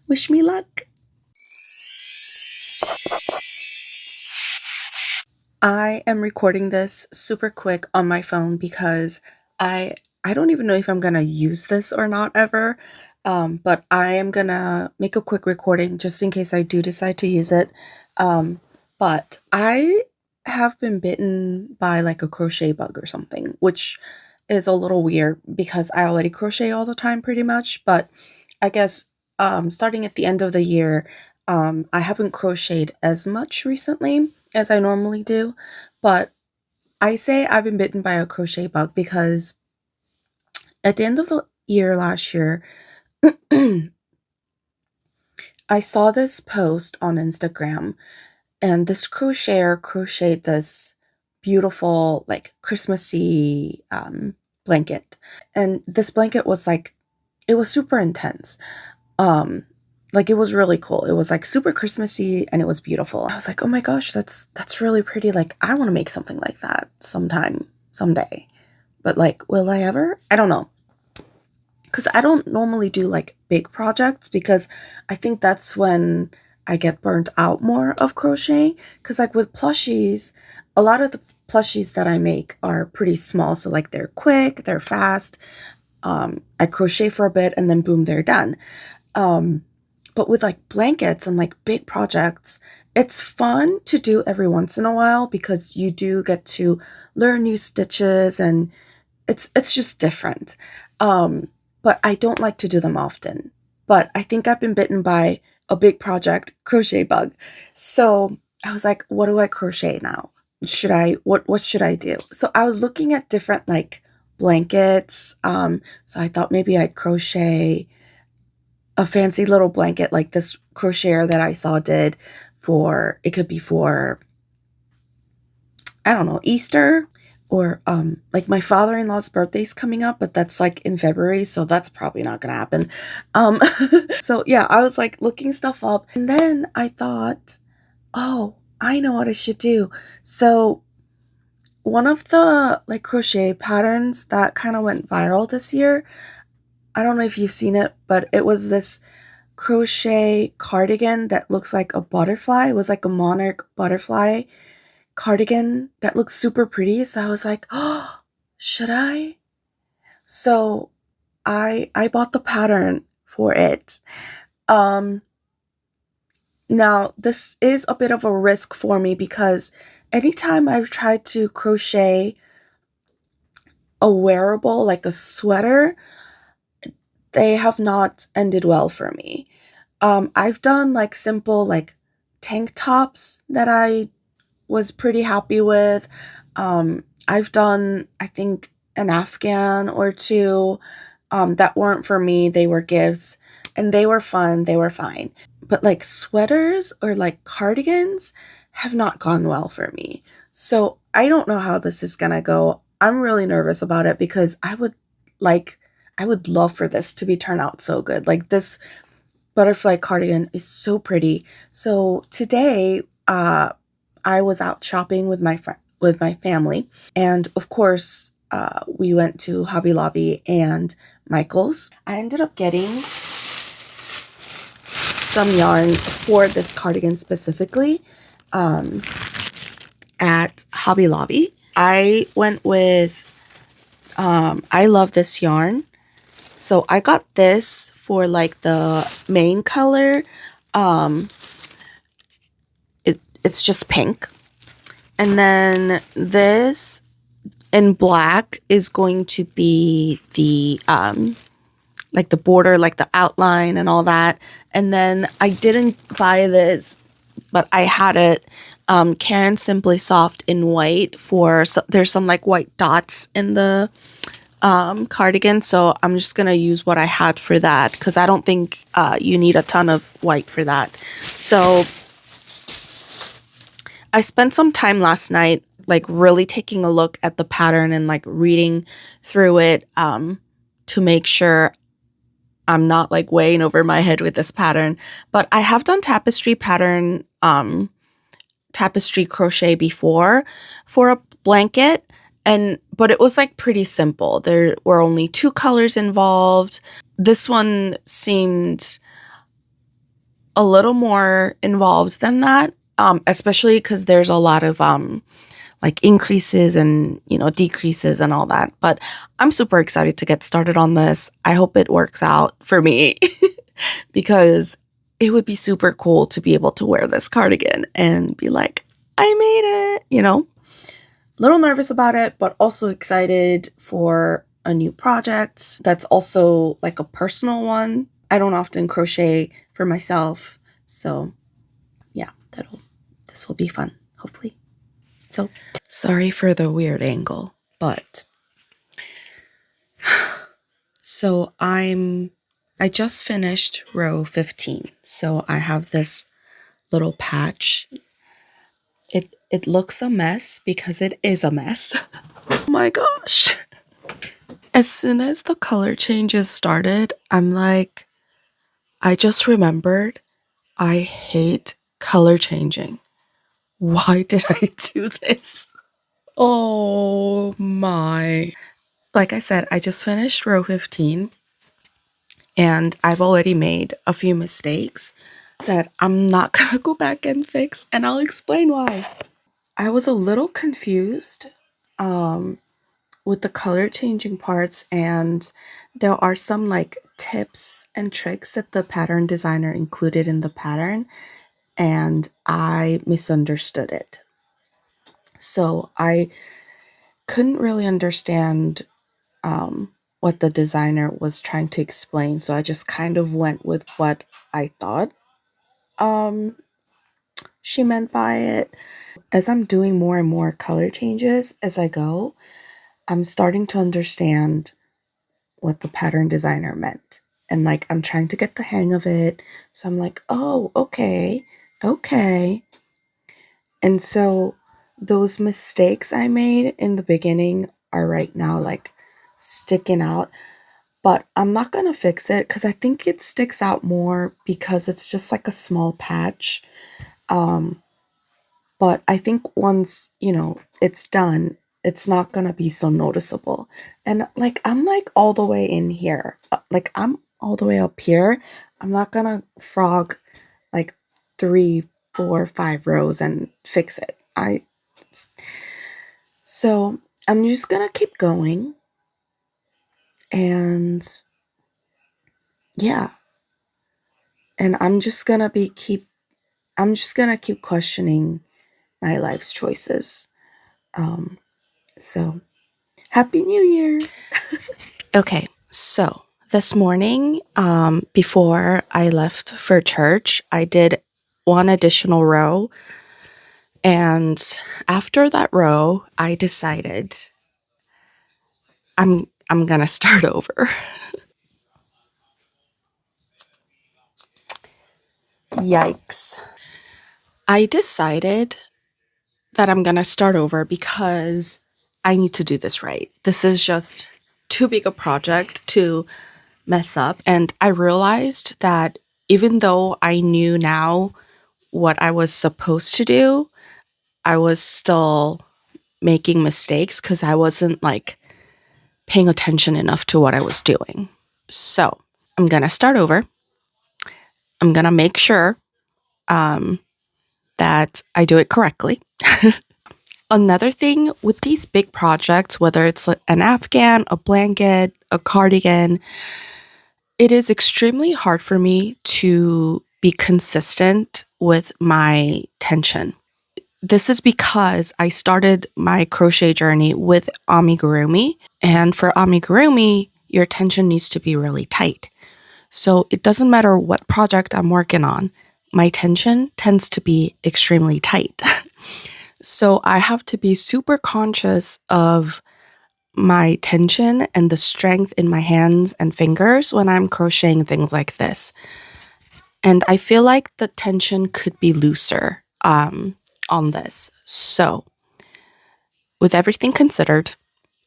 Wish me luck. I am recording this super quick on my phone because I don't even know if I'm gonna use this or not ever. But I am gonna make a quick recording just in case I do decide to use it. But I have been bitten by like a crochet bug or something, which is a little weird because I already crochet all the time pretty much. But I guess starting at the end of the year, I haven't crocheted as much recently as I normally do. But I say I've been bitten by a crochet bug because at the end of the year last year, I saw this post on Instagram, and this crocheter crocheted this beautiful, like Christmassy blanket. And this blanket was like, it was super intense. Like it was really cool. It was like super Christmassy and it was beautiful. I was like, oh my gosh, that's really pretty. Like I want to make something like that someday. But like, will I ever? I don't know. Because I don't normally do like big projects because I think that's when I get burnt out more of crochet. Because like with plushies, a lot of the plushies that I make are pretty small. So like they're quick, they're fast. I crochet for a bit and then boom, they're done. But with like blankets and like big projects, it's fun to do every once in a while because you do get to learn new stitches and it's just different. But I don't like to do them often. But I think I've been bitten by a big project crochet bug. So I was like, what do I crochet now? What should I do? So I was looking at different like blankets. So I thought maybe I'd crochet a fancy little blanket like this crocheter that I saw did for, it could be for, I don't know, Easter or like my father-in-law's birthday's coming up, but that's like in February, so that's probably not gonna happen. Um so yeah, I was like looking stuff up and then I thought, oh, I know what I should do. So one of the like crochet patterns that kind of went viral this year, I don't know if you've seen it, but it was this crochet cardigan that looks like a butterfly. It was like a monarch butterfly cardigan that looks super pretty. So I was like, oh, should I? So I bought the pattern for it. Now this is a bit of a risk for me because anytime I've tried to crochet a wearable like a sweater, they have not ended well for me. I've done like simple like tank tops that I was pretty happy with. I've done, I think, an Afghan or two that weren't for me. They were gifts and they were fun. They were fine. But like sweaters or like cardigans have not gone well for me. So I don't know how this is gonna go. I'm really nervous about it because I would love for this to be turned out so good. Like this butterfly cardigan is so pretty. So today, I was out shopping with with my family, and of course, we went to Hobby Lobby and Michael's. I ended up getting some yarn for this cardigan specifically at Hobby Lobby. I went with, I love this yarn. So I got this for like the main color. It's just pink. And then this in black is going to be the like the border, like the outline and all that. And then I didn't buy this, but I had it Karen Simply Soft in white for, so there's some like white dots in the cardigan, so I'm just gonna use what I had for that because I don't think you need a ton of white for that. So I spent some time last night like really taking a look at the pattern and like reading through it to make sure I'm not like way in over my head with this pattern. But I have done tapestry crochet before for a blanket, but it was like pretty simple. There were only 2 colors involved. This one seemed a little more involved than that, especially because there's a lot of like increases and, decreases and all that. But I'm super excited to get started on this. I hope it works out for me because it would be super cool to be able to wear this cardigan and be like, I made it. A little nervous about it, but also excited for a new project that's also like a personal one. I don't often crochet for myself, so yeah, this will be fun, hopefully. So, sorry for the weird angle, but so I just finished row 15. So I have this little patch. It looks a mess because it is a mess. Oh my gosh. As soon as the color changes started, I'm like, I just remembered I hate color changing. Why did I do this? Oh my. Like I said, I just finished row 15 and I've already made a few mistakes that I'm not gonna go back and fix, and I'll explain why. I was a little confused with the color changing parts, and there are some like tips and tricks that the pattern designer included in the pattern, and I misunderstood it. So I couldn't really understand what the designer was trying to explain, so I just kind of went with what I thought um, she meant by it. As I'm doing more and more color changes as I go, I'm starting to understand what the pattern designer meant. And like, I'm trying to get the hang of it. So I'm like, oh, okay, okay. And so those mistakes I made in the beginning are right now like sticking out. But I'm not going to fix it because I think it sticks out more because it's just like a small patch. But I think once, it's done, it's not going to be so noticeable. And like, I'm like all the way in here. Like, I'm all the way up here. I'm not going to frog like 3, 4, 5 rows and fix it. So I'm just going to keep going. And yeah. And I'm just going to keep questioning my life's choices. So Happy New Year. Okay, so this morning, before I left for church, I did one additional row. And after that row, I decided I'm gonna start over. Yikes. I decided that I'm gonna start over because I need to do this right. This is just too big a project to mess up. And I realized that even though I knew now what I was supposed to do, I was still making mistakes because I wasn't like paying attention enough to what I was doing. So I'm going to start over. I'm going to make sure that I do it correctly. Another thing with these big projects, whether it's an afghan, a blanket, a cardigan, it is extremely hard for me to be consistent with my tension. This is because I started my crochet journey with amigurumi, and for amigurumi, your tension needs to be really tight. So it doesn't matter what project I'm working on, my tension tends to be extremely tight. So I have to be super conscious of my tension and the strength in my hands and fingers when I'm crocheting things like this. And I feel like the tension could be looser on this. So, with everything considered,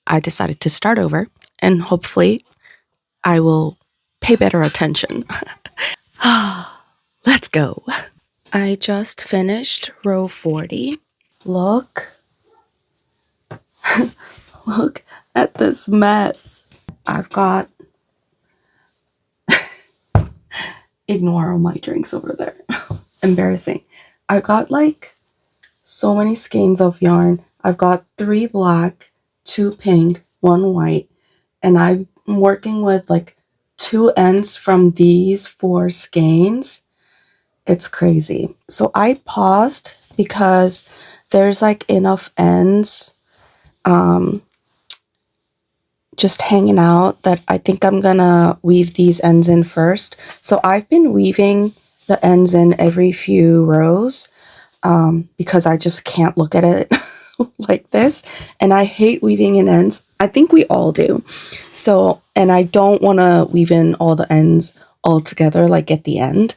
I decided to start over and hopefully I will pay better attention. Let's go. I just finished row 40. Look at this mess. I've got Ignore all my drinks over there. Embarrassing. I've got like so many skeins of yarn. I've got 3 black, 2 pink, 1 white, and I'm working with like 2 ends from these 4 skeins. It's crazy. So I paused because there's like enough ends just hanging out that I think I'm gonna weave these ends in first. So I've been weaving the ends in every few rows because I just can't look at it like this, and I hate weaving in ends. I think we all do. So, and I don't want to weave in all the ends all together like at the end.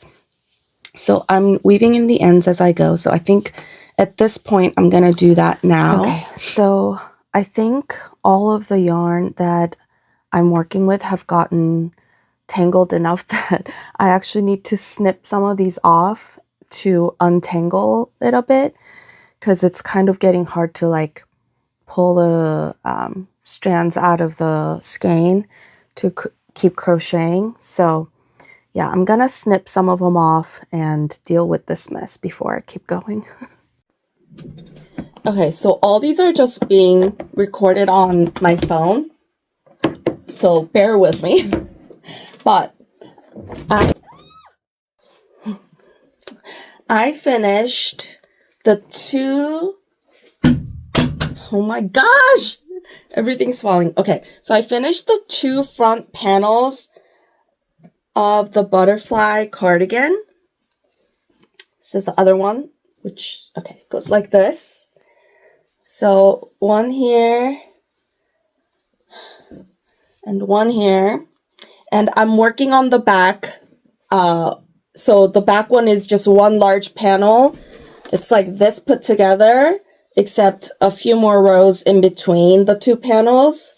So I'm weaving in the ends as I go. So I think at this point I'm gonna do that now. Okay, so I think all of the yarn that I'm working with have gotten tangled enough that I actually need to snip some of these off to untangle it a bit, because it's kind of getting hard to like pull the strands out of the skein to keep crocheting. So yeah, I'm gonna snip some of them off and deal with this mess before I keep going. Okay, so all these are just being recorded on my phone, so bear with me. But I finished the 2, oh my gosh, everything's falling. Okay, so I finished the 2 front panels of the butterfly cardigan. This is the other one, which, okay, goes like this. So 1 here and 1 here. And I'm working on the back. So the back one is just 1 large panel. It's like this put together, except a few more rows in between the 2 panels.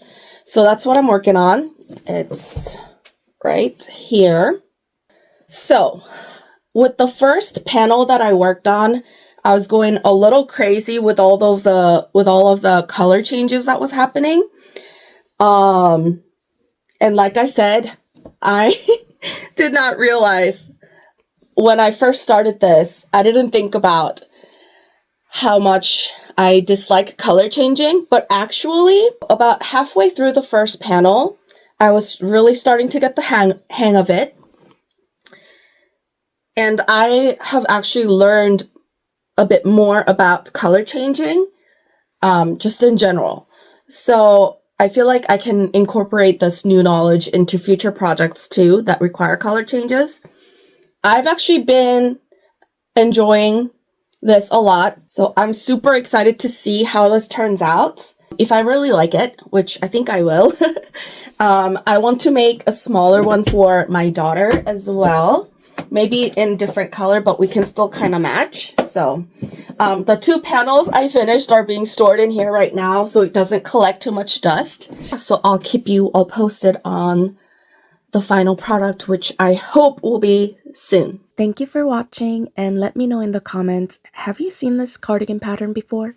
So that's what I'm working on. It's right here. So with the first panel that I worked on, I was going a little crazy with all of the color changes that was happening. And like I said, I did not realize when I first started this, I didn't think about how much I dislike color changing, but actually about halfway through the first panel, I was really starting to get the hang of it. And I have actually learned a bit more about color changing, just in general. So I feel like I can incorporate this new knowledge into future projects too that require color changes. I've actually been enjoying this a lot, so I'm super excited to see how this turns out. If I really like it, which I think I will, I want to make a smaller one for my daughter as well. Maybe in different color, but we can still kind of match. So the 2 panels I finished are being stored in here right now, so it doesn't collect too much dust. So I'll keep you all posted on the final product, which I hope will be soon. Thank you for watching, and let me know in the comments, have you seen this cardigan pattern before?